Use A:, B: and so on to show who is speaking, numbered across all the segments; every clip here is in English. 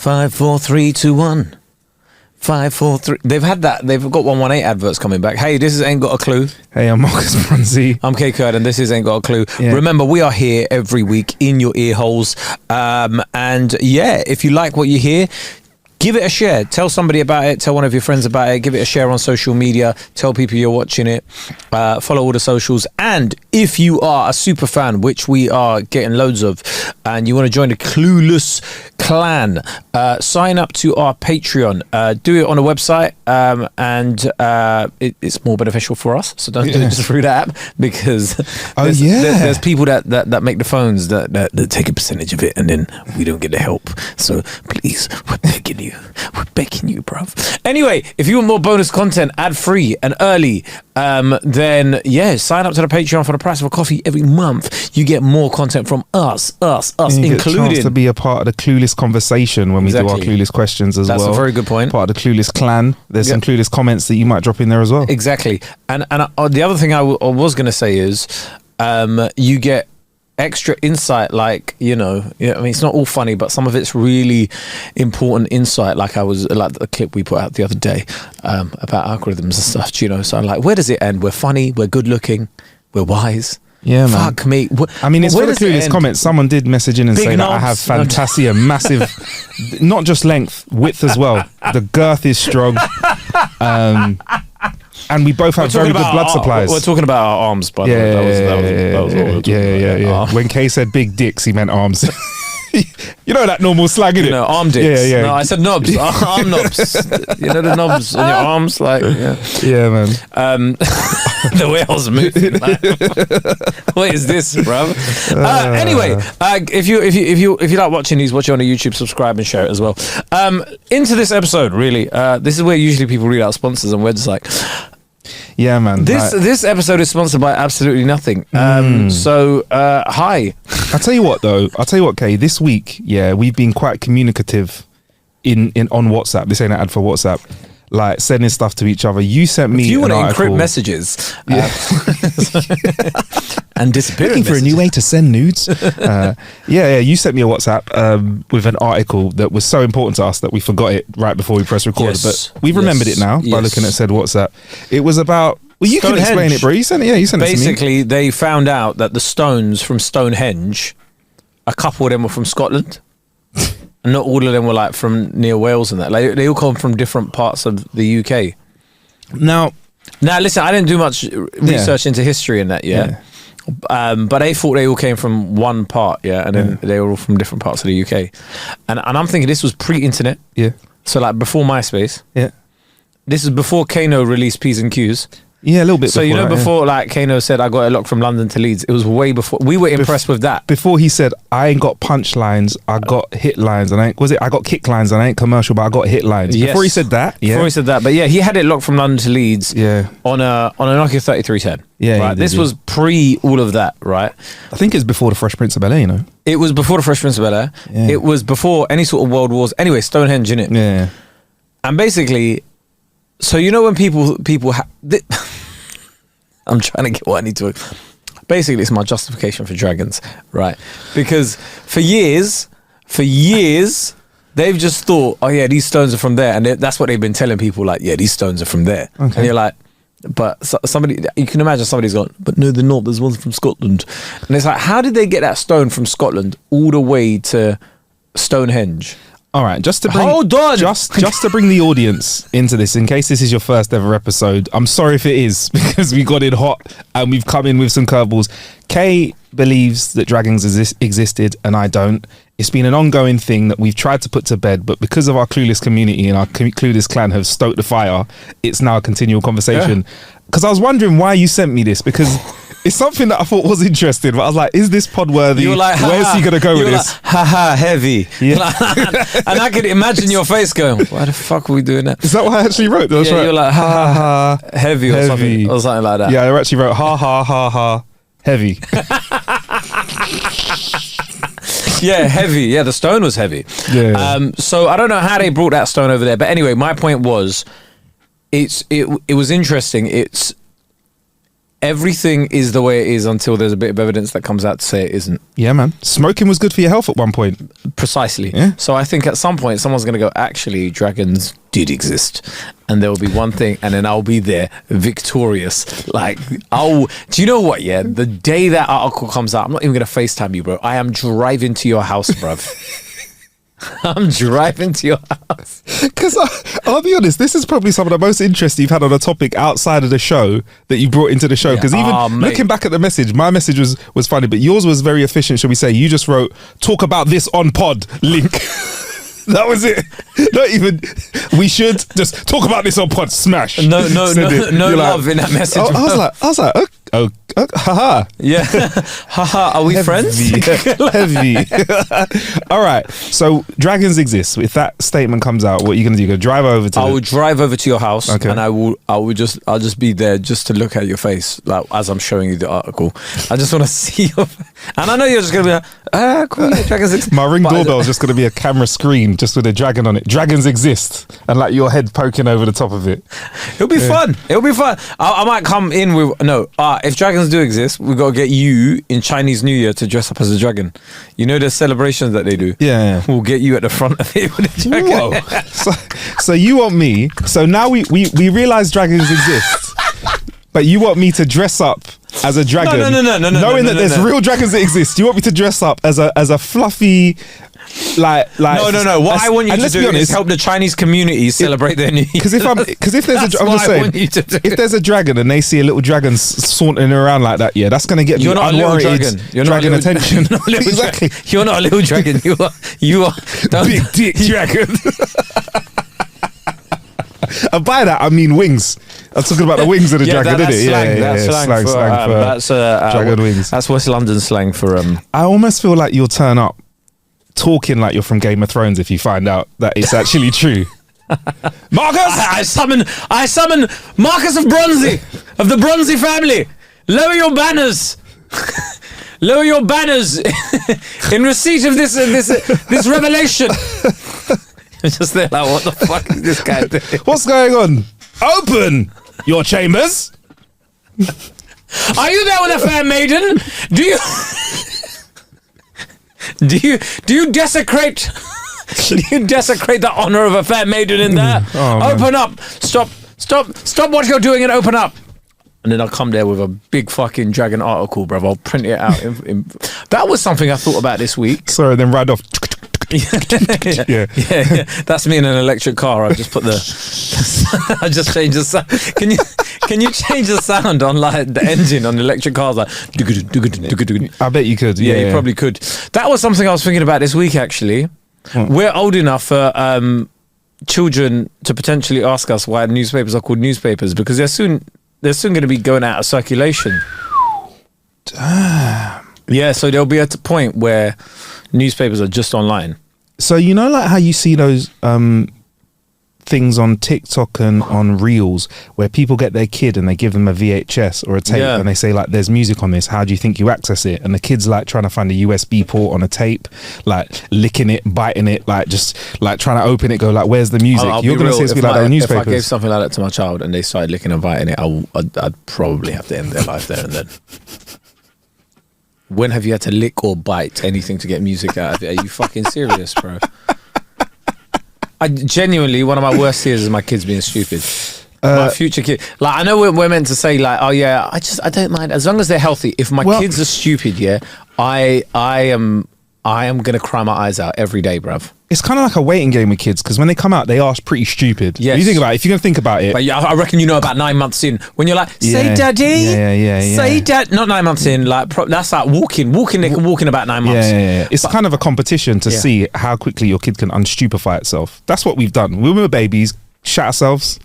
A: 5, 4, 3, 2, 1. 5, 4, 3. They've had that. They've got 118 adverts coming back. Hey, this is Ain't Got a Clue.
B: Hey, I'm Marcus Bronzy.
A: I'm K Kurd, and this is Ain't Got a Clue. Yeah. Remember, we are here every week in your ear holes. And yeah, if you like what you hear, give it a share. Tell somebody about it. Tell one of your friends about it. Give it a share on social media. Tell people you're watching it. Follow all the socials. And if you are a super fan, which we are getting loads of, and you want to join the Clueless clan, sign up to our Patreon. Do it on a website, and it's more beneficial for us. So don't do it just through the app, because there's people that make the phones that take a percentage of it, and then we don't get the help. So please, we're begging you. We're begging you, bruv. Anyway, if you want more bonus content, ad-free and early, then sign up to the Patreon for the price of a coffee every month. You get more content from us,
B: and you
A: including
B: get a chance to be a part of the Clueless conversation when we do our Clueless questions as well.
A: That's a very good point.
B: Part of the Clueless clan. There's some Clueless comments that you might drop in there as well.
A: Exactly. And the other thing I was going to say is, you get extra insight, like, I mean, it's not all funny, but some of it's really important insight, like the clip we put out the other day about algorithms and stuff, so I'm like, where does it end? We're funny, we're good looking, we're wise.
B: Yeah, man.
A: Fuck me.
B: I mean, it's for the Clueless comments. Someone did message in and say that I have Fantasia, massive, not just length, width as well. The girth is strong. And we both have very good blood supplies.
A: We're talking about our arms, by the way. That was what we were talking about.
B: When Kay said big dicks, he meant arms. You know that normal slang, innit?
A: Arm dicks.
B: Yeah.
A: No, I said knobs. Arm knobs. You know the knobs on your arms, like.
B: Yeah, man.
A: The way I was moving. Like, what is this, bro? Anyway, if you like watching these, watch it on the YouTube, subscribe and share it as well. Into this episode, really. This is where usually people read out sponsors and we're just like.
B: Yeah, man.
A: This episode is sponsored by absolutely nothing. So, hi.
B: I'll tell you what, though. Kay. This week, we've been quite communicative in on WhatsApp. This ain't an ad for WhatsApp. Like sending stuff to each other. You sent me.
A: If you
B: want
A: to encrypt messages, and disappear.
B: Looking for a new way to send nudes. You sent me a WhatsApp with an article that was so important to us that we forgot it right before we pressed record. But we've remembered it now by looking at said WhatsApp. It was about. Well, you can explain it, bro. You sent it. You sent it to me.
A: Basically, they found out that the stones from Stonehenge, a couple of them were from Scotland. And not all of them were like from near Wales and that. Like they all come from different parts of the UK. Now, listen, I didn't do much research into history in that, but they thought they all came from one part, and then they were all from different parts of the UK. And I'm thinking this was pre-internet. Yeah. So like before MySpace. Yeah. This is before Kano released P's and Q's.
B: Yeah, a little bit.
A: So
B: before
A: before like Kano said, I got a lock from London to Leeds. It was way before. We were impressed with that.
B: Before he said, I ain't got punch lines, I got hit lines, and I got kick lines, and I ain't commercial, but I got hit lines. Yes. Before he said that,
A: but he had it locked from London to Leeds. Yeah. On a Nokia 3310. Yeah. Right. This was pre all of that, right?
B: I think it's before the Fresh Prince of Bel-Air.
A: It was before the Fresh Prince of Bel-Air. Yeah. It was before any sort of world wars. Anyway, Stonehenge, innit?
B: Yeah.
A: And basically, so when people I'm trying to get what I need to. Basically, it's my justification for dragons, right? Because for years, they've just thought, oh yeah, these stones are from there, and that's what they've been telling people, like, yeah, these stones are from there. Okay. And you're like, but somebody, you can imagine somebody's gone, but no, they're not. There's one from Scotland, and it's like, how did they get that stone from Scotland all the way to Stonehenge?
B: All right, just to bring the audience into this, in case this is your first ever episode, I'm sorry if it is, because we got in hot and we've come in with some curveballs. Kay believes that dragons existed and I don't. It's been an ongoing thing that we've tried to put to bed, but because of our Clueless community and our Clueless clan have stoked the fire, it's now a continual conversation. Because I was wondering why you sent me this, because it's something that I thought was interesting, but I was like, is this pod worthy?
A: Like,
B: where's he going to go with this?
A: Haha, heavy. Yeah. And I could imagine your face going, why the fuck are we doing that?
B: Is that what I actually wrote? That's right.
A: You're like, ha ha, heavy or something like that.
B: Yeah, I actually wrote, ha ha ha ha, heavy.
A: Yeah, heavy. Yeah, the stone was heavy. Yeah. So I don't know how they brought that stone over there, but anyway, my point was, it was interesting. everything is the way it is until there's a bit of evidence that comes out to say it isn't.
B: Yeah, man. Smoking was good for your health at one point.
A: Precisely.
B: Yeah.
A: So I think at some point someone's going to go, actually, dragons did exist. And there will be one thing, and then I'll be there victorious. Like, do you know what? Yeah, the day that article comes out, I'm not even going to FaceTime you, bro. I am driving to your house, bruv. I'm driving to your house.
B: Because I'll be honest, this is probably some of the most interest you've had on a topic outside of the show that you brought into the show. Because even looking back at the message, my message was funny, but yours was very efficient, shall we say. You just wrote, talk about this on pod, link. That was it. Not even, we should just talk about this on pod, smash.
A: No love in that message.
B: I was like, haha.
A: Yeah. Haha, are we friends?
B: Heavy. All right. So dragons exist. If that statement comes out, what are you going to do? You're going to drive over to
A: I will drive over to your house,
B: okay,
A: and I'll just be there just to look at your face, like as I'm showing you the article. I just want to see your and I know you're just going to be like, cool, yeah, dragons exist.
B: My Ring doorbell is just going to be a camera screen just with a dragon on it. Dragons exist, and like your head poking over the top of it.
A: It'll be fun. It'll be fun. I might come in with if dragons do exist, we've got to get you in Chinese New Year to dress up as a dragon. You know the celebrations that they do.
B: Yeah.
A: We'll get you at the front of it with a dragon.
B: Whoa. So you want me? So now we realize dragons exist, but you want me to dress up as a dragon?
A: No.
B: Knowing that there's real dragons that exist, you want me to dress up as a fluffy. Like
A: no. What I want you to do is help the Chinese community celebrate their New Year.
B: Because if there's a dragon and they see a little dragon sauntering around like that, yeah, that's going to get
A: you're not unwarranted a little dragon. You're
B: dragon
A: not
B: attention.
A: Exactly. You're not a little dragon. You are
B: big dick dragon. And by that I mean wings. I'm talking about the wings of the dragon, isn't it?
A: That's slang for
B: dragon wings.
A: That's West London slang for.
B: I almost feel like you'll turn up talking like you're from Game of Thrones if you find out that it's actually true. Marcus!
A: I summon Marcus of Bronzy, of the Bronzy family. Lower your banners. Lower your banners in receipt of this revelation. I'm just there like, what the fuck is this guy doing?
B: What's going on? Open your chambers.
A: Are you there with a fair maiden? Do you desecrate the honor of a fair maiden in there? Open up. Stop what you're doing and open up. And then I'll come there with a big fucking dragon article, bruv. I'll print it out. That was something I thought about this week.
B: Sorry, then ride off.
A: Yeah. That's me in an electric car. I just put I just changed the sound. Can you change the sound on like the engine on electric cars? Like,
B: I bet you could.
A: Yeah, you probably could. That was something I was thinking about this week. Actually, we're old enough for children to potentially ask us why newspapers are called newspapers, because they're soon going to be going out of circulation.
B: Damn.
A: Yeah, so there'll be a point where newspapers are just online.
B: So you know, like how you see those things on TikTok and on Reels where people get their kid and they give them a VHS or a tape and they say like, there's music on this, how do you think you access it? And the kid's like trying to find a USB port on a tape, like licking it, biting it, like just like trying to open it, go like, where's the music? You're going to say it's like that on newspapers.
A: If I gave something like that to my child and they started licking and biting it, I'd probably have to end their life there and then. When have you had to lick or bite anything to get music out of it? Are you fucking serious, bro? I genuinely, one of my worst fears is my kids being stupid. My future kid. Like, I know we're meant to say like, oh yeah, I don't mind as long as they're healthy. If my kids are stupid, yeah, I am gonna cry my eyes out every day, bruv.
B: It's kind of like a waiting game with kids, because when they come out, they are pretty stupid.
A: Yes.
B: You think about it, if you're going to think about it.
A: But yeah, I reckon about 9 months in, when you're like, say daddy.
B: Yeah.
A: Say dad. Not 9 months in, like, that's like walking. They can walk in about 9 months.
B: Yeah. It's kind of a competition to see how quickly your kid can unstupefy itself. That's what we've done. We were babies, shat ourselves,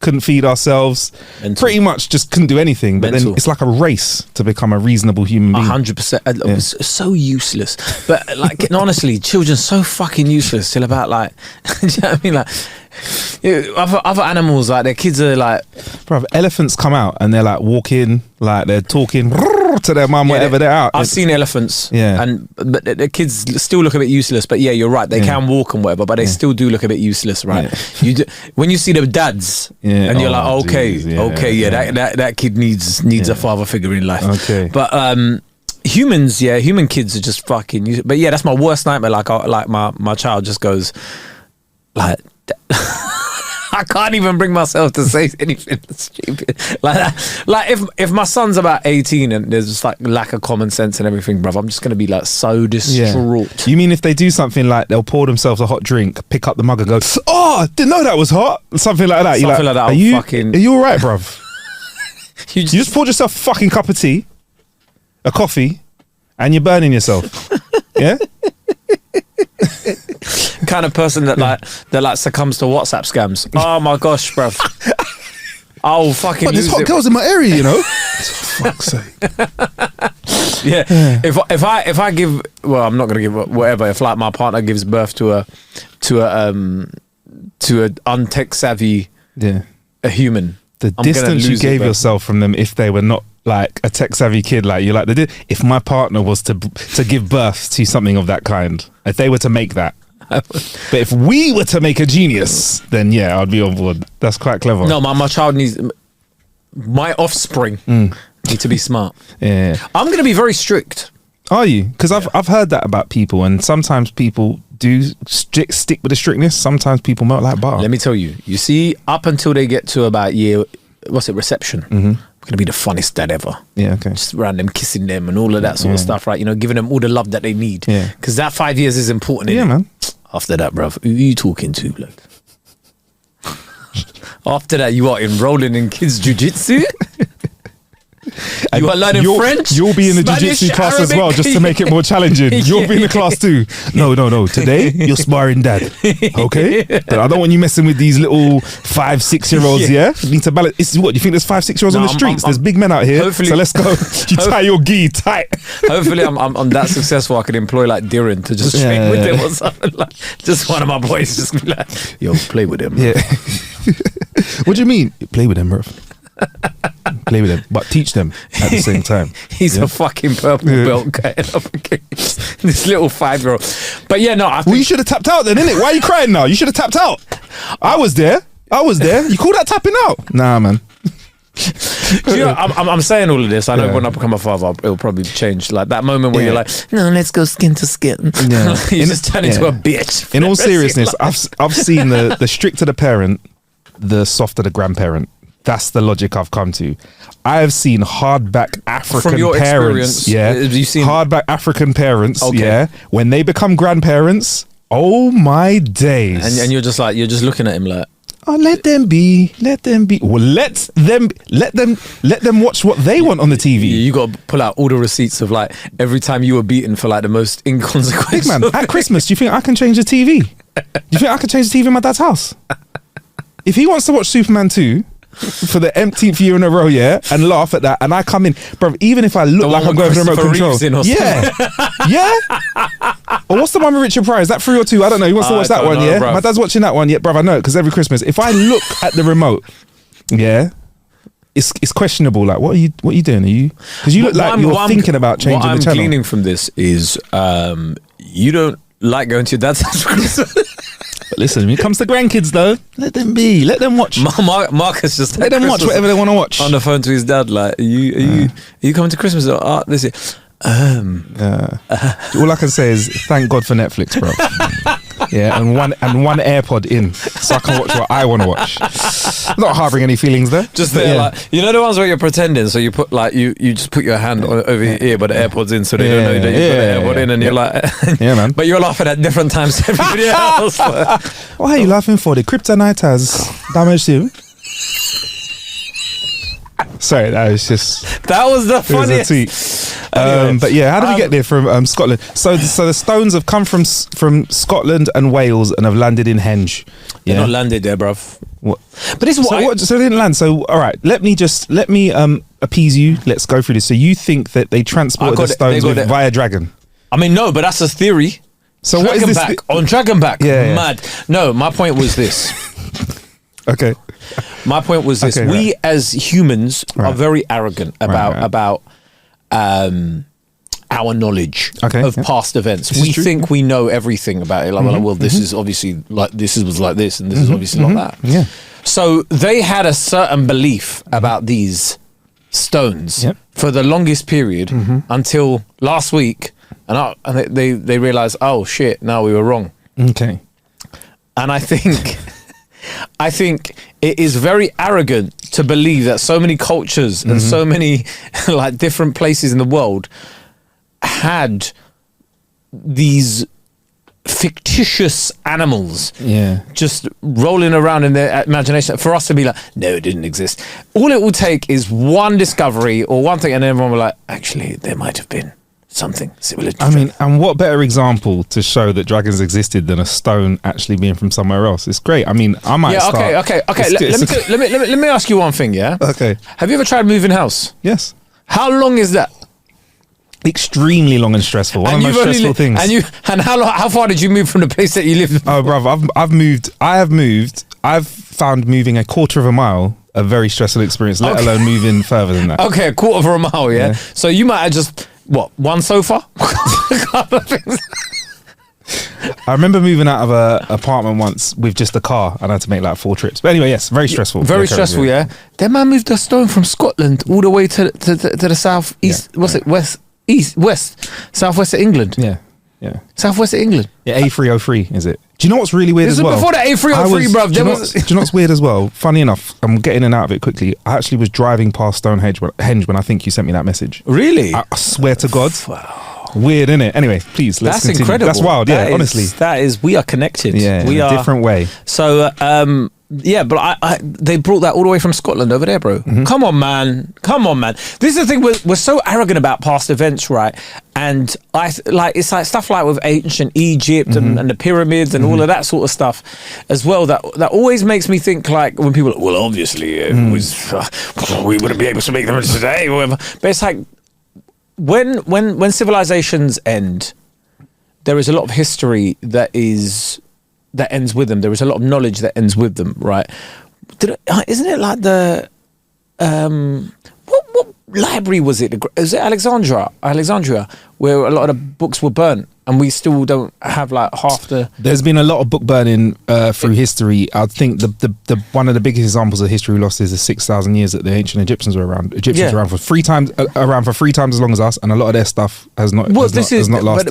B: couldn't feed ourselves, pretty much just couldn't do anything. But then it's like a race to become a reasonable human being.
A: 100%. It's so useless. But like, honestly, children so fucking useless till about like, do you know what I mean? Like, other animals, like their kids are like,
B: bro, elephants come out and they're like walking, like they're talking. to their mum whenever they're out.
A: I've seen elephants.
B: Yeah.
A: But the kids still look a bit useless. But yeah, you're right. They can walk and whatever, but they still do look a bit useless, right? Yeah. When you see the dads, and you're like, okay, that kid needs a father figure in life. Okay. But humans, human kids are just fucking. But yeah, that's my worst nightmare. Like my child just goes like. I can't even bring myself to say anything stupid like that. Like if my son's about 18 and there's just like lack of common sense and everything, bruv, I'm just gonna be like so distraught.
B: You mean if they do something like they'll pour themselves a hot drink, pick up the mug and go, "Oh, didn't know that was hot," something like that.
A: Something like that. Are you
B: all right, bruv? you just poured yourself a fucking cup of tea, a coffee, and you're burning yourself. Yeah.
A: Kind of person that succumbs to WhatsApp scams. Oh my gosh, bruv. I'll fucking.
B: But there's hot girls in my area, you know. For fuck's sake.
A: Yeah. If I give, well, I'm not gonna give whatever. If like my partner gives birth to a untech savvy a human,
B: the distance you gave yourself from them if they were not like a tech savvy kid like you, like they did. If my partner was to give birth to something of that kind, if they were to make that. But if we were to make a genius, then yeah, I'd be on board. That's quite clever.
A: No, my child needs, my offspring need to be smart.
B: Yeah,
A: I'm going to be very strict.
B: Are you? Because I've heard that about people, and sometimes people do stick with the strictness. Sometimes people melt like butter.
A: Let me tell you. You see, up until they get to about reception. I'm going to be the funniest dad ever.
B: Yeah, okay.
A: Just around them, kissing them and all of that sort of stuff, right? You know, giving them all the love that they need.
B: Yeah.
A: Because that 5 years is important.
B: Yeah, man.
A: After that, bruv, who are you talking to, bloke? After that, you are enrolling in kids' jujitsu. You are learning French.
B: You'll be in the jiu-jitsu class Arabic as well, just to make it more challenging. You'll be in the class too. No. Today you're sparring dad. Okay. But I don't want you messing with these little 5-6 year olds. Yeah. You need to balance. It's what you think. There's 5-6 year olds on the streets. There's big men out here. So let's go. You tie your gi tight.
A: Hopefully, I'm that successful. I could employ like Diran to just train with them or something. Like just one of my boys just be like, "Yo, play with him."
B: Yeah. What do you mean? Play with them, bro. Play with them, but teach them at the same time.
A: He's a fucking purple belt guy up against this little 5-year-old. But yeah, no, I think...
B: Well, you should have tapped out then, innit? Why are you crying now? You should have tapped out. I was there. You call that tapping out? Nah, man.
A: You know, I'm saying all of this. I know when I become a father, it'll probably change. Like that moment where you're like, no, let's go skin to skin. Yeah. You just turn into a bitch.
B: In all seriousness, I've seen the stricter the parent, the softer the grandparent. That's the logic I've come to. I have seen hardback African
A: From your
B: parents.
A: Experience,
B: you've seen hardback African parents. Okay. Yeah, when they become grandparents, oh my days!
A: And you're just looking at him like,
B: oh, let them be. Well, let them watch what they want on the TV.
A: You got to pull out all the receipts of like every time you were beaten for like the most inconsequential.
B: Big man, at Christmas, do you think I can change the TV? Do you think I can change the TV in my dad's house? If he wants to watch Superman 2 for the umpteenth year in a row, and laugh at that, and I come in, bro, even if I look like I'm going for the remote control, or what's the one with Richard Pryor? Is that 3 or 2? I don't know. He wants to watch that one, bruv. My dad's watching that one, bruv. I know it because every Christmas, if I look at the remote, it's questionable. Like, what are you doing? Are you? Because you look like you're thinking about changing the channel.
A: What I'm gleaning from this is you don't like going to your dad's house for Christmas.
B: Listen, when it comes to grandkids though, let them be. Let them watch.
A: Marcus just
B: let them watch whatever they want to watch.
A: On the phone to his dad, like, are you coming to Christmas? This year?
B: All I can say is thank God for Netflix, bro. And one AirPod in, so I can watch what I want to watch. Not harbouring any feelings there.
A: Just there, like, you know the ones where you're pretending. So you put like you just put your hand over your ear, but the AirPod's in, so they don't know that you put the AirPod in, and you're like,
B: man.
A: But you're laughing at different times to everybody else.
B: What are you laughing for? The kryptonite has damaged you. Sorry, that was the funniest. Anyway, but yeah, how did we get there from Scotland? So the Stones have come from Scotland and Wales and have landed in Henge.
A: They're not landed there, bruv.
B: What? But this is so they didn't land. So all right, let me appease you. Let's go through this. So you think that they transported the Stones via dragon?
A: I mean, no, but that's a theory.
B: So what is this?
A: On Dragonback? Yeah. Mad. No, my point was this.
B: Okay.
A: My point was this: we as humans are very arrogant about our knowledge of past events. We think we know everything about it. Well, this is obviously like this was like this, and this is obviously like that.
B: Yeah.
A: So they had a certain belief about these stones for the longest period until last week, and they realized, oh shit, no, we were wrong.
B: Okay.
A: And I think it is very arrogant to believe that so many cultures and so many like different places in the world had these fictitious animals just rolling around in their imagination for us to be like, no, it didn't exist. All it will take is one discovery or one thing, and everyone will be like, actually, there might have been something similar to
B: mean, and what better example to show that dragons existed than a stone actually being from somewhere else? It's great. I mean, I might start...
A: Okay. Let me ask you one thing, yeah?
B: Okay.
A: Have you ever tried moving house?
B: Yes.
A: How long is that?
B: Extremely long and stressful. One of the most stressful things.
A: And how far did you move from the place that you lived?
B: Oh, brother, I've moved. I've found moving a quarter of a mile a very stressful experience, let alone moving further than that.
A: Okay, a quarter of a mile, yeah? So you might have just, one sofa?
B: I remember moving out of an apartment once with just a car and I had to make like 4 trips. But anyway, yes, very stressful.
A: Very stressful, yeah. That man moved a stone from Scotland all the way to the south east. What's it? West, southwest of England.
B: Yeah.
A: Southwest of England.
B: Yeah, A303 is it? Do you know what's really weird
A: as
B: well?
A: Before the A303, bruv.
B: Do you know what's weird as well? Funny enough, I'm getting in and out of it quickly. I actually was driving past Stonehenge when I think you sent me that message.
A: Really?
B: I swear to God.
A: Wow.
B: Weird, innit? Anyway, please, let's continue.
A: Incredible.
B: That's wild, honestly.
A: That is, we are connected.
B: Yeah,
A: we
B: are. Different way.
A: So, yeah, but they brought that all the way from Scotland over there, bro. Come on, man. This is the thing, we're so arrogant about past events, right? And it's like stuff like with ancient Egypt and the pyramids and all of that sort of stuff as well. That always makes me think, like, when people are like, well, obviously it was we wouldn't be able to make them today or whatever. But it's like when civilizations end, there is a lot of history that ends with them. There is a lot of knowledge that ends with them, right? Isn't it like the what library was it? Is it Alexandria, where a lot of the books were burnt, and we still don't have like half the...
B: There's been a lot of book burning through history. I think the one of the biggest examples of history lost is the 6,000 years that the ancient Egyptians were around. Egyptians were around for 3 times as long as us, and a lot of their stuff has not lasted.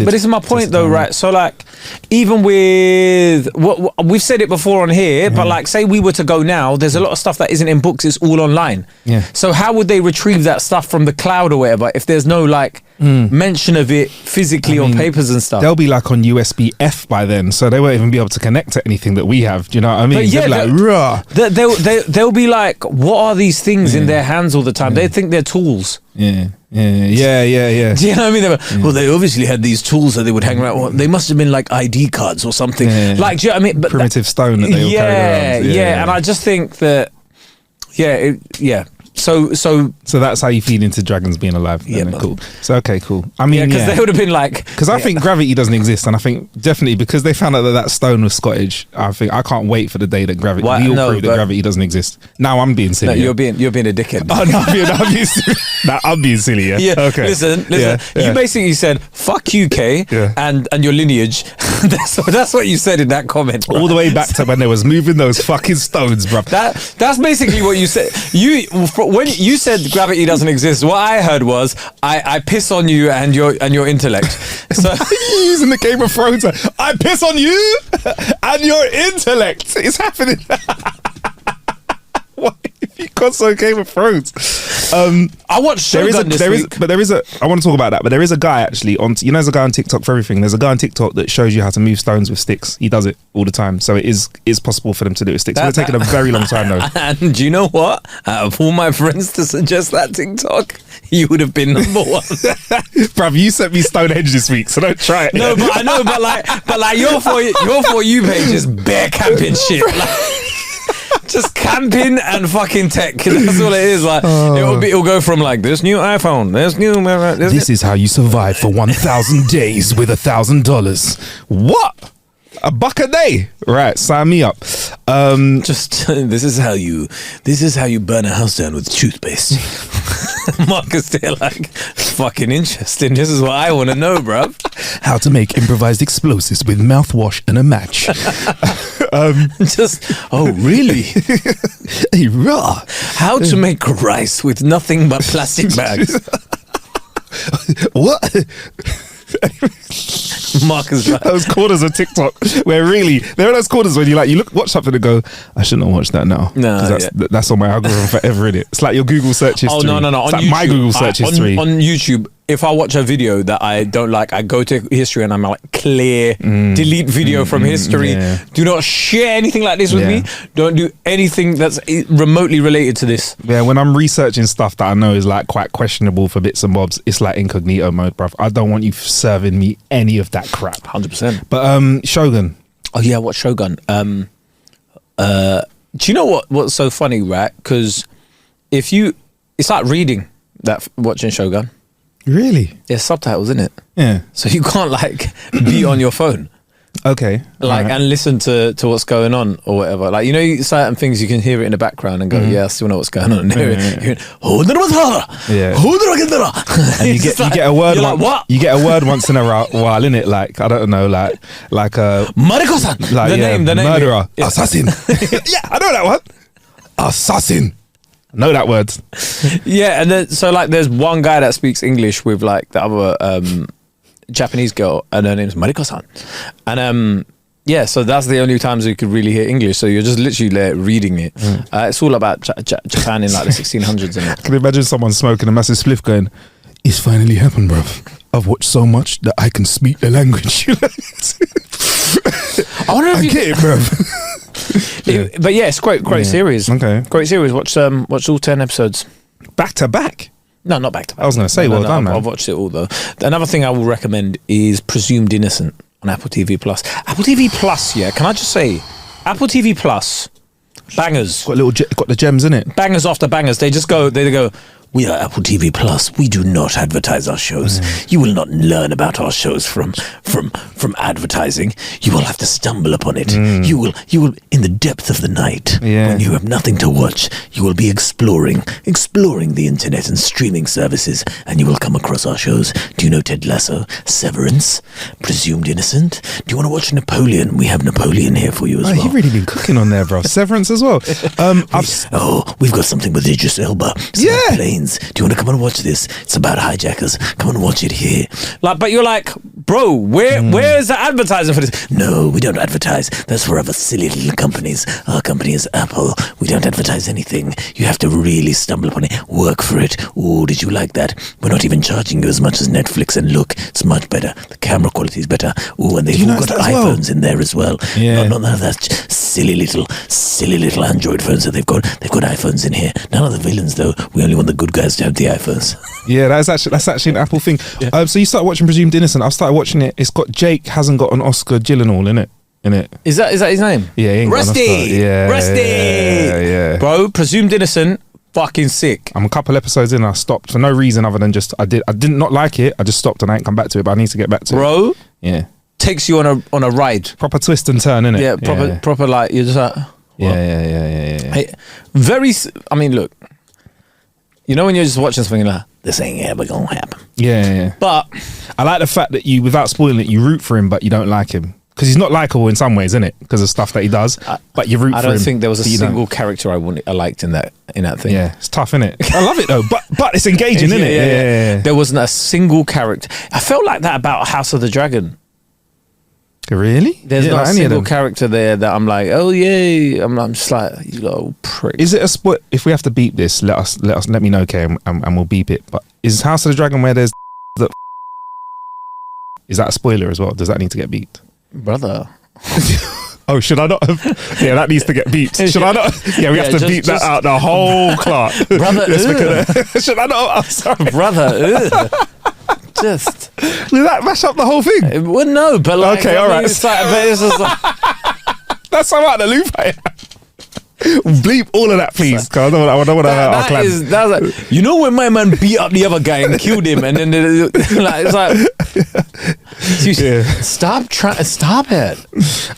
A: But this is my point though, right? So like, even with what we've said it before on here, but like, say we were to go now, there's a lot of stuff that isn't in books, it's all online.
B: Yeah.
A: So how would they retrieve that stuff from the cloud or whatever if there's no like mention of it physically on papers and stuff?
B: They'll be like on USB F by then, so they won't even be able to connect to anything that we have. Do you know what I mean?
A: But yeah,
B: they'll be like,
A: they'll be like, what are these things in their hands all the time? They think they're tools.
B: Yeah. Do you
A: know what I mean? Well, they obviously had these tools that they would hang around. Well, they must have been like ID cards or something. Yeah. Like, do you know what I mean? But
B: primitive stone that they all carry around.
A: Yeah, and I just think that, So
B: that's how you feed into dragons being alive.
A: Yeah,
B: cool. So cool. I mean,
A: because they would have been like,
B: because I think gravity doesn't exist, and I think definitely because they found out that stone was Scottish. I think I can't wait for the day that gravity. We all prove that gravity doesn't exist. Now I'm being silly.
A: No, you're being a dickhead.
B: Oh no, I'm being silly. Yeah. Okay.
A: Listen. Yeah. You basically said fuck UK and your lineage. that's what you said in that comment.
B: All the way back to when they was moving those fucking stones, bro.
A: That's basically what you said. When you said gravity doesn't exist, what I heard was I piss on you and your intellect. So
B: why are you using the Game of Thrones? I piss on you and your intellect. It's happening. Why have you got so Game of Thrones?
A: I watched Shogun this week.
B: I want to talk about that, but there is a guy actually there's a guy on TikTok for everything. There's a guy on TikTok that shows you how to move stones with sticks. He does it all the time. So it's possible for them to do it with sticks. It's taken a very long time though.
A: And do you know what? Out of all my friends to suggest that TikTok, you would have been number one.
B: Bruv, you sent me Stonehenge this week, so don't try it.
A: No, but I know, but like your For You page is bare camping shit. Just camping and fucking tech. That's all it is. Like it'll go from like this new iPhone,
B: this is how you survive for 1,000 days with $1,000. What? $1 a day. Right, sign me up.
A: This is how you burn a house down with toothpaste. Marcus, they're like, fucking interesting. This is what I want to know, bruv.
B: How to make improvised explosives with mouthwash and a match.
A: Really?
B: Hey, raw.
A: How to make rice with nothing but plastic bags.
B: What?
A: Marcus,
B: those corners of TikTok where really there are those corners when you watch something and go, I shouldn't have watched that now.
A: No,
B: that's on my algorithm forever, innit? It's like your Google search history.
A: Oh no!
B: It's
A: on
B: like
A: YouTube,
B: my Google search history
A: on YouTube. If I watch a video that I don't like, I go to history and I'm like, clear, delete video from history. Yeah. Do not share anything like this with me. Don't do anything that's remotely related to this.
B: Yeah, when I'm researching stuff that I know is like quite questionable for bits and bobs, it's like incognito mode, bruv. I don't want you serving me any of that crap.
A: 100%.
B: But Shogun.
A: Oh yeah, what Shogun? Do you know what's so funny, right? Because it's like reading watching Shogun.
B: Really?
A: There's subtitles in it.
B: Yeah.
A: So you can't be on your phone.
B: Okay.
A: And listen to what's going on or whatever. Like, certain things you can hear it in the background and go, yeah, I still know what's going on. And
B: you get a word.
A: Like, what?
B: You get a word once in a while, innit? Like, I don't know, like
A: Mariko-san.
B: Like, the name. Murderer.
A: Yeah.
B: Assassin. Yeah, I know that one. Assassin. Know that word.
A: Yeah, and then there's one guy that speaks English with like the other Japanese girl, and her name's Mariko-san, and so that's the only times you could really hear English. So you're just literally reading it. It's all about Japan in like the 1600s. And
B: I can imagine someone smoking a massive spliff going, "It's finally happened, bruv. I've watched so much that I can speak the language."
A: I wonder if
B: I get it, bruv.
A: But yeah, it's great series.
B: Okay,
A: great series. Watch all 10 episodes
B: back to back.
A: No, not back to back.
B: I was going to say, well done, man.
A: I've watched it all though. Another thing I will recommend is Presumed Innocent on Apple TV Plus. Apple TV Plus, yeah. Can I just say, Apple TV Plus, bangers.
B: Got the gems in it.
A: Bangers after bangers. They go. We are Apple TV Plus. We do not advertise our shows. You will not learn about our shows from advertising. You will have to stumble upon it. You will in the depth of the night when you have nothing to watch. You will be exploring the internet and streaming services, and you will come across our shows. Do you know Ted Lasso, Severance, Presumed Innocent? Do you want to watch Napoleon? We have Napoleon here for you as well.
B: You've really been cooking on there, bro. Severance as well.
A: We've got something with Idris Elba. Planes. Do you want to come and watch this? It's about hijackers. Come and watch it here. But you're like, bro, where is the advertising for this? No, we don't advertise. That's for other silly little companies. Our company is Apple. We don't advertise anything. You have to really stumble upon it. Work for it. Oh, did you like that? We're not even charging you as much as Netflix, and look, it's much better. The camera quality is better. Oh, and they've all got iPhones in there as well.
B: Yeah.
A: None of that silly little Android phones that they've got. They've got iPhones in here. None of the villains though. We only want the good guys to have the iPhones.
B: Yeah, that's actually an Apple thing. Yeah. So you start watching Presumed Innocent. I've started watching it. It's got Jake hasn't got an Oscar Gyllenhaal in it. Is that
A: his name?
B: Yeah,
A: Rusty.
B: Yeah.
A: Bro, Presumed Innocent, fucking sick.
B: I'm a couple episodes in. I stopped for no reason other than just I did not like it. I just stopped and I ain't come back to it. But I need to get back to it.
A: Bro,
B: yeah,
A: takes you on a ride.
B: Proper twist and turn, innit?
A: Yeah, proper like you're just like.
B: Yeah.
A: Hey, I mean, look. You know when you're just watching something like, this ain't ever gonna happen.
B: Yeah.
A: But
B: I like the fact that you, without spoiling it, you root for him, but you don't like him. Because he's not likable in some ways, isn't it? Because of stuff that he does. But you root for him.
A: I don't think there was a single character I liked in that thing.
B: Yeah, it's tough, isn't it? I love it though, but it's engaging, isn't it?
A: Yeah. There wasn't a single character. I felt like that about House of the Dragon.
B: Really?
A: There's not a single character there that I'm like, oh yeah. I'm just like, you little prick.
B: Is it a split? If we have to beep this, let me know, okay, and we'll beep it. But is House of the Dragon where there's the? Is that a spoiler as well? Does that need to get beeped,
A: brother?
B: Oh, should I not have? Yeah, that needs to get beeped. Should I not? Yeah, we have to beep that out the whole clock.
A: Brother,
B: should I not? I'm sorry,
A: brother. Just
B: did that mash up the whole thing?
A: Well, no, but like,
B: okay, all right.
A: It's like, but it's just like,
B: that's so out of the loop. Bleep all of that, please. Cause I don't want to hurt our clan.
A: That was like, you know when my man beat up the other guy and killed him, and then like, it's like, stop it.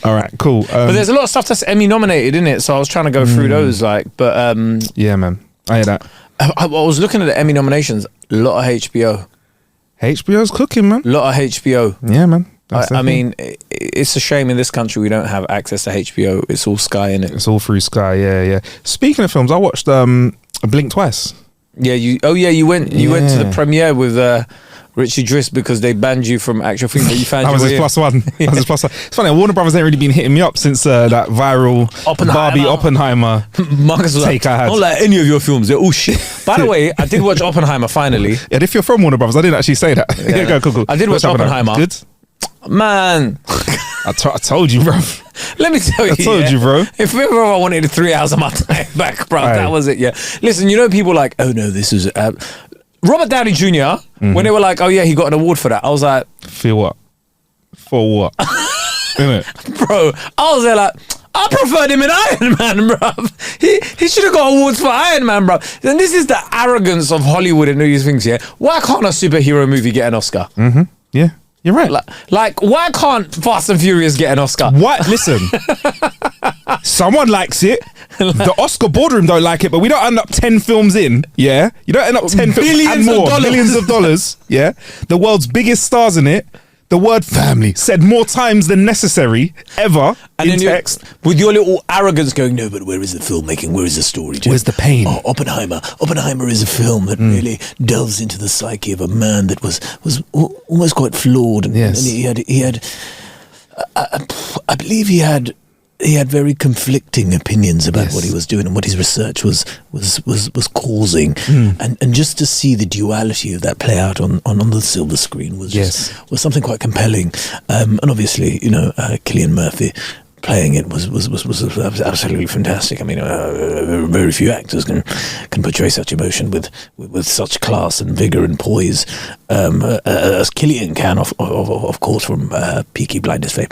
B: All right, cool.
A: But there's a lot of stuff that's Emmy nominated, isn't it? So I was trying to go through those, like, but
B: yeah, man, I hear that.
A: I was looking at the Emmy nominations. A lot of HBO.
B: HBO's cooking, man.
A: A lot of HBO.
B: Yeah, man.
A: I mean, it's a shame in this country we don't have access to HBO. It's all Sky, innit?
B: It's all through Sky. Yeah. Speaking of films, I watched Blink twice.
A: Yeah, you went to the premiere with Richie Driss because they banned you from actual things that you found.
B: That was his plus one. It's funny, Warner Brothers ain't really been hitting me up since that viral Barbie Oppenheimer
A: Marcus was
B: take I had.
A: I don't like any of your films. They're all shit. By the way, I did watch Oppenheimer finally.
B: Yeah, if you're from Warner Brothers, I didn't actually say that.
A: Yeah,
B: cool.
A: I did watch Oppenheimer.
B: Good.
A: Man.
B: I told you, bro.
A: Let me tell you.
B: I told you, bro.
A: If ever I wanted 3 hours of my time back, bro, that was it, yeah. Listen, you know people like, oh no, this is... Robert Downey Jr., when they were like, oh yeah, he got an award for that, I was like...
B: For what? For what? Innit?
A: Bro, I was there like... I preferred him in Iron Man, bro. He should have got awards for Iron Man, bro. And this is the arrogance of Hollywood and all these things, yeah? Why can't a superhero movie get an Oscar?
B: Mm-hmm. Yeah. You're right.
A: Like, why can't Fast and Furious get an Oscar?
B: What? Listen, someone likes it. The Oscar boardroom don't like it, but we don't end up 10 films in. Yeah, you don't end up 10 films and more, billions of dollars. Yeah, the world's biggest stars in it. The word family said more times than necessary ever and in text.
A: With your little arrogance going, no, but where is the filmmaking? Where is the story?
B: Where's the pain?
A: Oh, Oppenheimer. Oppenheimer is a film that really delves into the psyche of a man that was almost quite flawed. And,
B: yes.
A: And he had I believe he had very conflicting opinions about what he was doing and what his research was causing, and just to see the duality of that play out on the silver screen was something quite compelling. And obviously, Cillian Murphy playing it was absolutely fantastic. I mean, very few actors can portray such emotion with such class and vigor and poise as Cillian can, of course, from Peaky Blinders fame.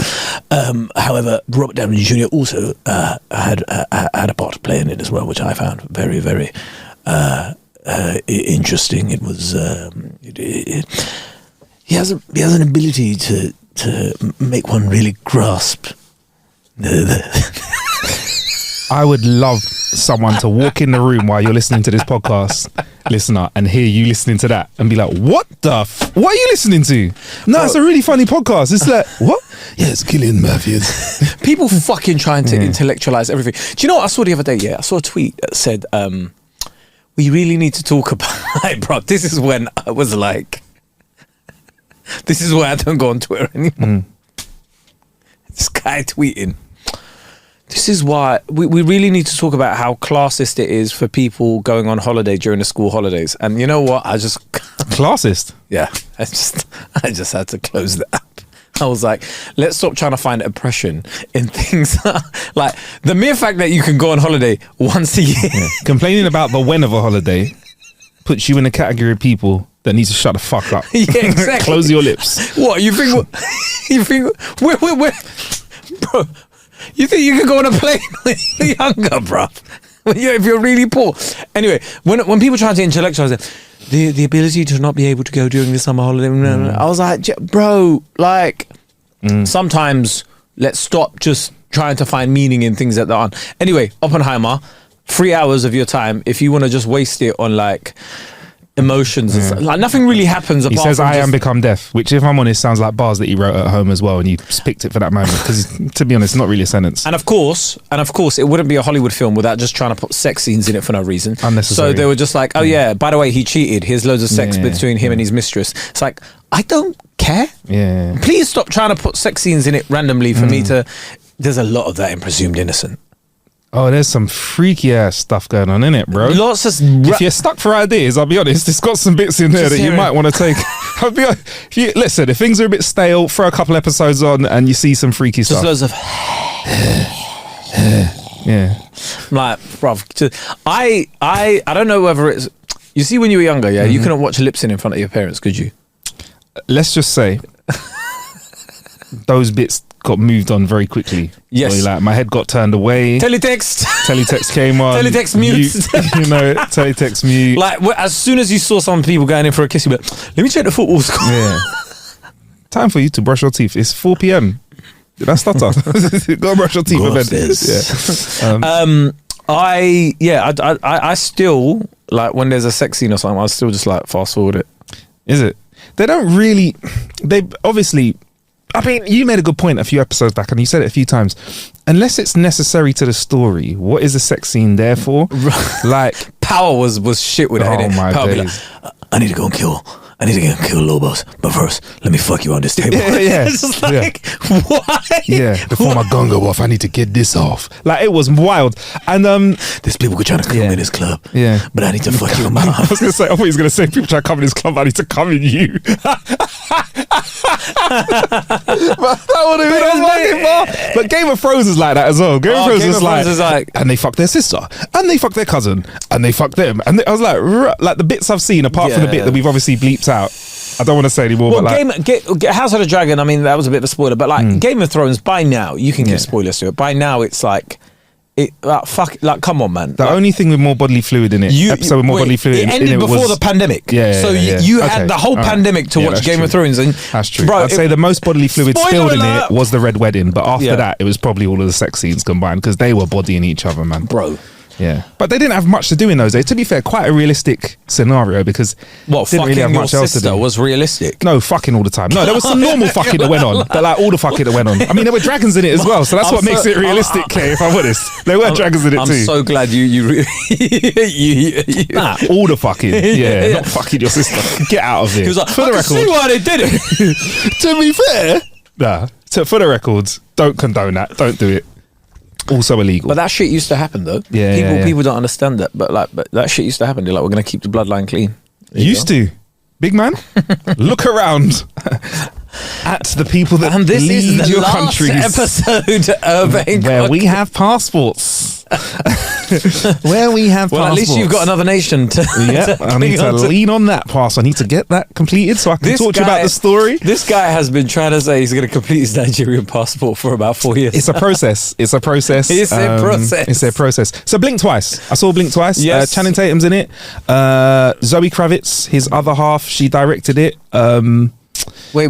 A: However, Robert Downey Jr. also had a part to play in it as well, which I found very, very interesting. It was he has an ability to make one really grasp.
B: I would love someone to walk in the room while you're listening to this podcast, listener, and hear you listening to that and be like, what are you listening to? No, it's a really funny podcast. It's like, what? Yeah, it's Cillian Murphy.
A: People fucking trying to intellectualize everything. Do you know what I saw the other day? Yeah, I saw a tweet that said, we really need to talk about, like, bro, this is when I was like, this is why I don't go on Twitter anymore. This guy tweeting, this is why we really need to talk about how classist it is for people going on holiday during the school holidays. And you know what?
B: Classist?
A: Yeah. I just had to close the app. I was like, let's stop trying to find oppression in things like the mere fact that you can go on holiday once a year. Yeah.
B: Complaining about the when of a holiday puts you in a category of people that needs to shut the fuck up.
A: Yeah, exactly.
B: Close your lips.
A: What you think? Where, bro? You think you can go on a plane when you're younger, bro? If you're really poor. Anyway, when people try to intellectualize it, the ability to not be able to go during the summer holiday, I was like, bro, like sometimes let's stop just trying to find meaning in things that aren't. Anyway, Oppenheimer, 3 hours of your time. If you want to just waste it on like emotions, like nothing really happens apart.
B: He says,
A: from
B: "I am become deaf," which, if I'm honest, sounds like bars that he wrote at home as well, and you picked it for that moment. Because, to be honest, it's not really a sentence.
A: And of course, it wouldn't be a Hollywood film without just trying to put sex scenes in it for no reason.
B: Unnecessary.
A: So they were just like, "Oh yeah, by the way, he cheated. Here's loads of sex between him and his mistress." It's like, I don't care.
B: Yeah.
A: Please stop trying to put sex scenes in it randomly for me to. There's a lot of that in Presumed Innocent.
B: Oh, there's some freaky ass stuff going on in it, bro.
A: Lots of.
B: If you're stuck for ideas, I'll be honest, it's got some bits in there that you might want to take. Listen, if things are a bit stale, throw a couple episodes on and you see some freaky stuff.
A: Just loads of.
B: Yeah.
A: I'm like, bruv, I don't know whether it's. You see, when you were younger, you couldn't watch lip sync in front of your parents, could you?
B: Let's just say those bits got moved on very quickly.
A: Yes.
B: So, like, my head got turned away. Teletext came on.
A: Teletext mute.
B: Teletext mute.
A: Like, as soon as you saw some people going in for a kiss, you went, let me check the football score.
B: Yeah. Time for you to brush your teeth. It's 4 p.m. Did I stutter? Go brush your teeth for bed. Yeah. I still, like, when there's a sex scene or something, I still just like fast forward it. Is it? They don't really. They obviously. I mean, you made a good point a few episodes back, and you said it a few times. Unless it's necessary to the story, what is the sex scene there for? Like,
A: Power was shit with that.
B: Oh my
A: Power be
B: days.
A: like, I need to go and kill Lobos, but first let me fuck you on this table.
B: Yeah.
A: It's just like, why?
B: Yeah, before my gun go off, I need to get this off. Like, it was wild. And
A: there's people who trying to come in this club.
B: Yeah,
A: but I need to fuck you in my
B: I was gonna say, I thought he was gonna say people try to come in this club, I need to come in you. But that would have been a fucking bar. But Game of Thrones is like that as well. Game of Thrones is like, and they fuck their sister, and they fuck their cousin, and they fuck them. And I was like the bits I've seen, apart from the bit that we've obviously bleeped out. I don't want to say anymore.
A: Well,
B: but like,
A: House of the Dragon, I mean, that was a bit of a spoiler, but like Game of Thrones, by now, you can give spoilers to it. By now, it's like, come on, man.
B: The only thing with more bodily fluid in it, episode with more bodily fluid
A: it ended before the pandemic. You had the whole pandemic to watch Game of Thrones. And
B: that's true.
A: Bro,
B: I'd say the most bodily fluid spilled in it was the Red Wedding, but after that, it was probably all of the sex scenes combined, because they were bodying each other, man.
A: Bro.
B: Yeah, but they didn't have much to do in those days. To be fair, quite a realistic scenario, because
A: didn't really have much else to do. Was realistic.
B: No, fucking all the time. No, there was some normal fucking that went on, but like all the fucking that went on. I mean, there were dragons in it as well, so that's what makes it realistic. Kay, if I'm honest, there were dragons in it too.
A: I'm so glad you
B: nah, all the fucking not fucking your sister. Get out of here.
A: He was like,
B: for the record,
A: see why they did it.
B: To be fair, nah. For the records, don't condone that. Don't do it. Also illegal.
A: But that shit used to happen though. People don't understand that. But that shit used to happen. They're like, we're gonna keep the bloodline clean.
B: Used to. Big man, look around at the people that lead your countries.
A: Episode of
B: where we have passports. Where we have passports.
A: Well, at least you've got another nation to.
B: I need to lean on that pass. I need to get that completed so I can talk to you about the story.
A: This guy has been trying to say he's going to complete his Nigerian passport for about 4 years.
B: It's a process. It's a process. It's a process. So Blink twice. I saw Blink twice.
A: Yes.
B: Channing Tatum's in it. Zoe Kravitz, his other half, she directed it.
A: Wait.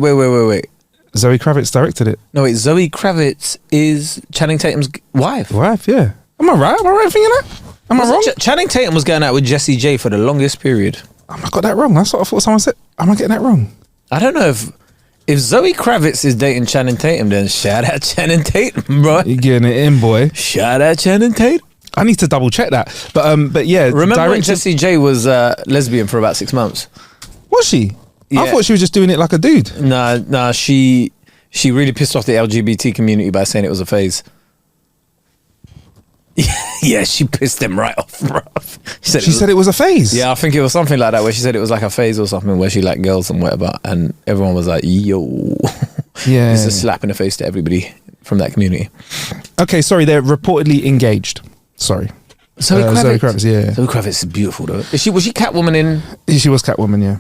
B: Zoe Kravitz directed it.
A: No, wait. Zoe Kravitz is Channing Tatum's wife.
B: Wife, yeah. Am I right? Am I right thinking that? Am I wrong?
A: Channing Tatum was going out with Jessie J for the longest period.
B: I got that wrong. That's what I thought someone said. Am I getting that wrong?
A: I don't know if Zoe Kravitz is dating Channing Tatum, then shout out Channing Tatum, bro.
B: You're getting it in, boy.
A: Shout out Channing Tatum.
B: I need to double check that. But yeah.
A: Remember when Jessie J was lesbian for about 6 months?
B: Was she? Yeah. I thought she was just doing it like a dude.
A: Nah, she really pissed off the LGBT community by saying it was a phase. Yeah, she pissed them right off, bro. She said
B: it was a phase?
A: Yeah, I think it was something like that, where she said it was like a phase or something, where she liked girls and whatever, and everyone was like, yo.
B: Yeah.
A: It's a slap in the face to everybody from that community.
B: Okay, sorry, they're reportedly engaged. Sorry.
A: Zoe Kravitz,
B: yeah.
A: Zoe Kravitz is beautiful though. Was she Catwoman in?
B: She was Catwoman, yeah.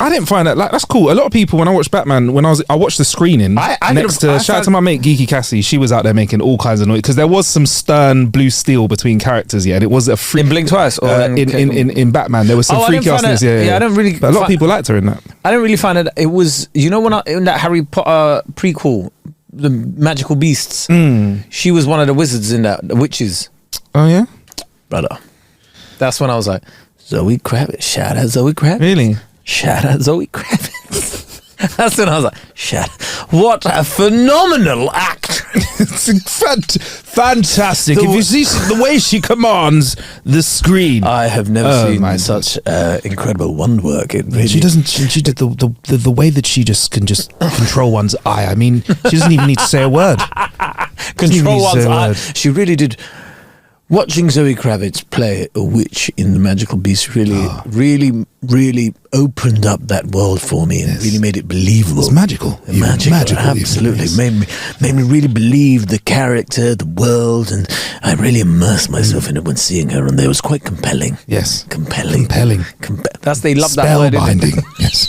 B: I didn't find that that's cool. A lot of people, when I watched Batman, I watched the screening shout out to my mate Geeky Cassie. She was out there making all kinds of noise because there was some stern blue steel between characters. Yeah, and it was a freak
A: in Blink Twice or
B: in Batman. There was some freakiousness. Yeah,
A: I don't really.
B: But a lot of people liked her in that.
A: I didn't really find it. It was when in that Harry Potter prequel, the Magical Beasts. She was one of the wizards in that, the witches.
B: Oh yeah,
A: brother. That's when I was like, Zoe Kravitz. Shout out Zoe Kravitz.
B: Really?
A: Shout out Zoe Kravitz. That's when I was like, what a phenomenal act.
B: It's fantastic. If you see the way she commands the screen.
A: I have never seen such incredible wand work. It really
B: she did the way that she just can just control one's eye. I mean, she doesn't even need to say a word.
A: Control one's eye. She really did. Watching Zoe Kravitz play a witch in The Magical Beast really opened up that world for me and really made it believable.
B: It's magical.
A: Magical, absolutely. Made me really believe the character, the world, and I really immersed myself in it when seeing her, and it was quite compelling.
B: Yes.
A: Compelling.
B: They love that word. Spellbinding. Yes.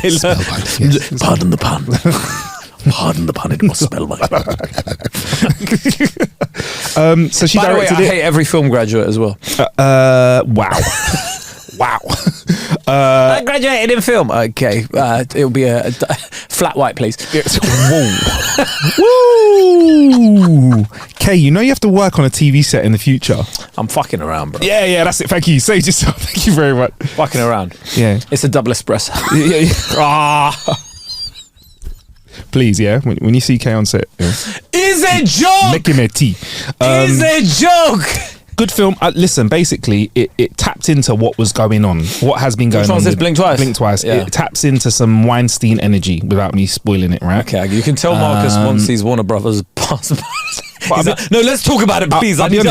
A: They love. Yes. Pardon the pun. Pardon the pun, it must smell like.
B: So she
A: By the way,
B: directed
A: I hate every film graduate as well.
B: Wow. Wow.
A: I graduated in film. Okay, it'll be a flat white, please.
B: Woo. Kay, you know you have to work on a TV set in the future.
A: I'm fucking around, bro.
B: Yeah, that's it. Thank you. Save yourself. Thank you very much.
A: Fucking around.
B: Yeah.
A: It's a double espresso.
B: Please, yeah. When you see Kay on set, yeah.
A: Is a joke.
B: Make him a tea.
A: Is a joke.
B: Good film. Listen, basically, it tapped into what was going on, what has been going on.
A: Which one's this? Blink Twice?
B: Blink Twice.
A: Yeah.
B: It taps into some Weinstein energy without me spoiling it, right?
A: Okay, you can tell Marcus wants these Warner Brothers pass. No, let's talk about it, please. I need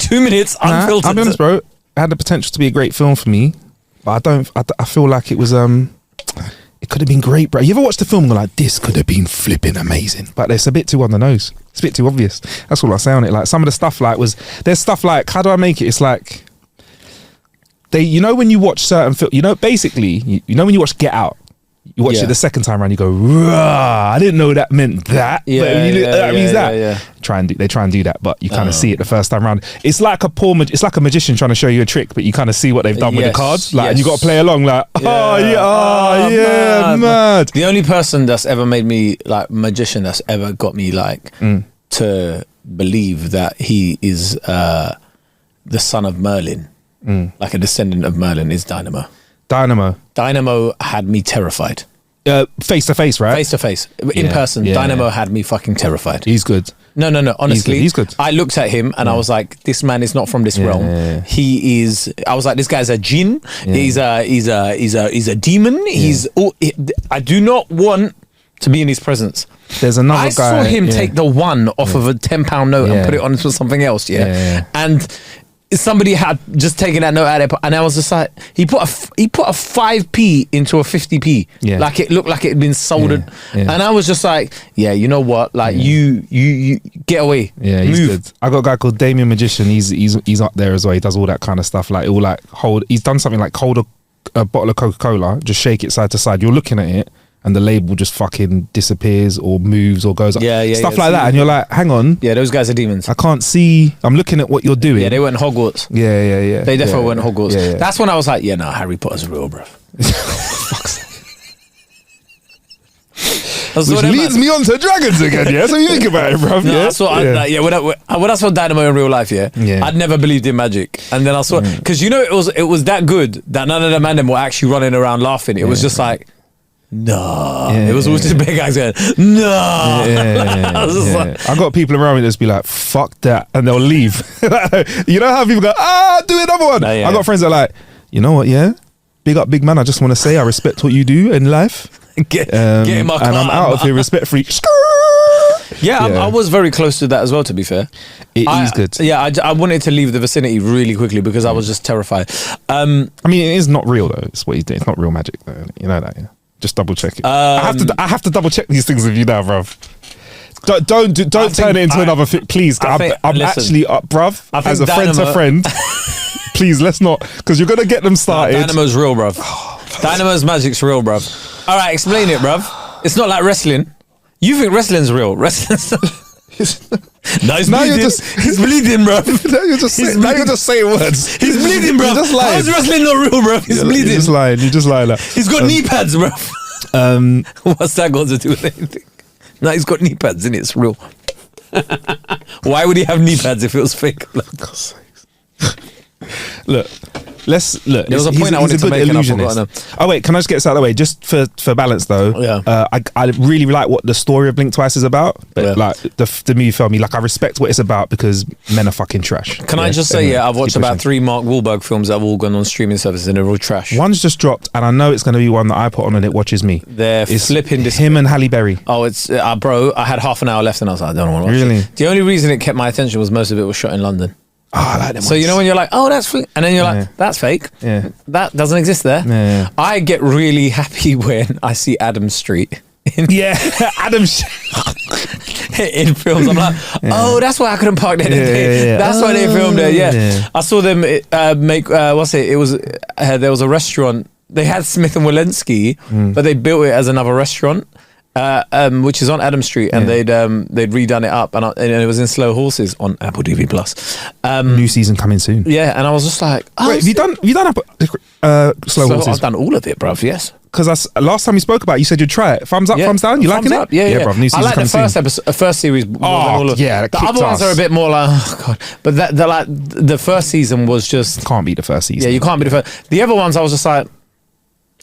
A: 2 minutes unfiltered.
B: I'll be honest, bro. It had the potential to be a great film for me, but I feel like it was it could have been great, bro. You ever watched the film and go like, this could have been flipping amazing, but it's a bit too on the nose. It's a bit too obvious. That's all I say on it. Like some of the stuff there's stuff like, how do I make it? It's like when you watch certain films, basically, when you watch Get Out, you watch it the second time around, you go, rah, I didn't know that meant that. That means that.
A: Yeah.
B: They try and do that, but you kind of see it the first time around. It's like a magician trying to show you a trick, but you kind of see what they've done with the cards, and you got to play along. Like, mad.
A: The only person that's ever made me like magician, that's ever got me like to believe that he is the son of Merlin, like a descendant of Merlin, is Dynamo. Dynamo had me terrified.
B: Face to face, right?
A: Face to face. In person, Dynamo had me fucking terrified.
B: He's good.
A: No. Honestly,
B: he's good.
A: I looked at him and I was like, this man is not from this realm. He is. I was like, this guy's a jinn. He's a demon. I do not want to be in his presence.
B: There's another guy.
A: I saw him take the one off of a £10 note and put it onto something else. And somebody had just taken that note out of it, and I was just like, he put a 5p into a 50p, like it looked like it had been soldered, and I was just like, you know what, like you get away,
B: he's
A: move.
B: Good. I got a guy called Damien Magician. He's up there as well. He does all that kind of stuff. Like he's done something like hold a bottle of Coca-Cola, just shake it side to side. You're looking at it, and the label just fucking disappears or moves or goes up. Stuff like that. And you're like, hang on.
A: Yeah, those guys are demons.
B: I can't see. I'm looking at what you're doing.
A: Yeah, they went Hogwarts.
B: Yeah.
A: They definitely went Hogwarts. Yeah. That's when I was like, Harry Potter's real, bruv.
B: Fuck's sake. Which leads me on to dragons again, yeah? So you think about it, bruv.
A: When I saw Dynamo in real life, I'd never believed in magic. And then I saw, because it was that good that none of the man were actually running around laughing. It was just like, no, it was always just big guys going, no.
B: I got people around me that just be like, fuck that, and they'll leave. You know how people go, do another one. I got friends that are like, you know what, big up, big man. I just want to say I respect what you do in life.
A: Get in my car,
B: and I'm out of here respectfully.
A: I was very close to that as well, to be fair.
B: It is good.
A: I wanted to leave the vicinity really quickly because I was just terrified. I
B: mean, it is not real though. It's what he's doing. It's not real magic though. You know that, Just double check it. I have to double check these things with you now, bruv. Don't turn it into another thing, please. I'm actually bruv. As a friend to friend, please let's not, because you're gonna get them started.
A: Dynamo's real, bruv. Dynamo's magic's real, bruv. All right, explain it, bruv. It's not like wrestling. You think wrestling's real? Wrestling's. No, he's bleeding. He's bleeding, bro.
B: Now you're just saying words.
A: He's bleeding, bro. How's wrestling not real, bro? He's bleeding.
B: You just lying.
A: He's got knee pads, bro. What's that got to do with anything? No, he's got knee pads and it's real. Why would he have knee pads if it was fake? God's sakes.
B: Look. There
A: was a point I wanted to make and I've forgotten.
B: Oh wait, can I just get this out of the way? Just for balance though. I really like what the story of Blink Twice is about. But like the movie film, like I respect what it's about because men are fucking trash.
A: Can I just say, I've watched about 3 Mark Wahlberg films that have all gone on streaming services and they're all trash.
B: One's just dropped and I know it's going to be one that I put on and it watches me.
A: They're flipping this.
B: Him and Halle Berry.
A: Oh, it's bro. I had half an hour left and I was like, I don't want to watch it. The only reason it kept my attention was most of it was shot in London.
B: Oh, I like them
A: so you know when you're like, oh, that's fake, and then you're like, that's fake.
B: Yeah,
A: that doesn't exist there.
B: Yeah.
A: I get really happy when I see Adam Street.
B: Adam
A: in films. I'm like, oh, that's why I couldn't park there. That's why they filmed there. Yeah. I saw them make what's it? It was there was a restaurant. They had Smith and Walensky, but they built it as another restaurant. which is on Adam Street, and they'd redone it up, and it was in Slow Horses on Apple TV Plus.
B: New season coming soon.
A: Yeah, and I was just like,
B: wait, have you done Slow Horses?
A: I've done all of it, bruv. Yes.
B: Because last time we spoke about it, you said you'd try it. Thumbs up, thumbs down. You liking it?
A: Yeah,
B: bruv. New season
A: I like the
B: coming
A: first series more than all of
B: yeah.
A: The other ones are a bit more like, oh god. But the first season was just
B: can't beat the first season.
A: Yeah, you can't beat the first. The other ones I was just like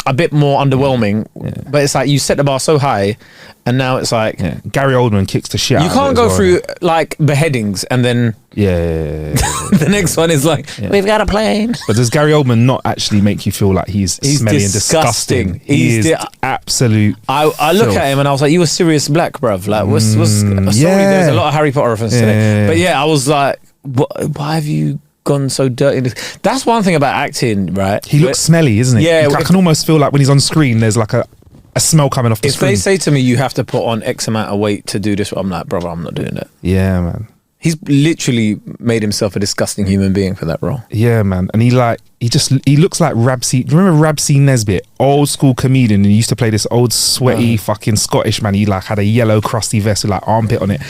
A: a bit more underwhelming. Yeah. But it's like you set the bar so high, and now it's like
B: Gary Oldman kicks the shit.
A: You can't go through like beheadings and then the next one is like we've got a plane.
B: But does Gary Oldman not actually make you feel like he's smelly and disgusting? He's absolute.
A: I look at him and I was like, you were Sirius Black, bruv. Like, sorry, there's a lot of Harry Potter references today. But I was like, why have you gone so dirty? That's one thing about acting, right?
B: He looks smelly, isn't he? Yeah, I can almost feel like when he's on screen, there's like a smell coming off the screen.
A: If they say to me, you have to put on X amount of weight to do this, I'm like, brother, I'm not doing it.
B: Yeah, man.
A: He's literally made himself a disgusting human being for that role.
B: Yeah, man. And he looks like Rabsy. Do you remember Rabsy Nesbitt? Old school comedian. And he used to play this old sweaty fucking Scottish man. He like had a yellow crusty vest with like armpit on it.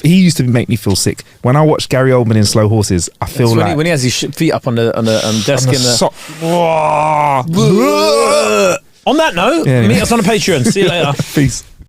B: He used to make me feel sick. When I watch Gary Oldman in Slow Horses, I feel like
A: when he has his feet up on the desk in the on that note, meet us on the Patreon. See you later.
B: Peace.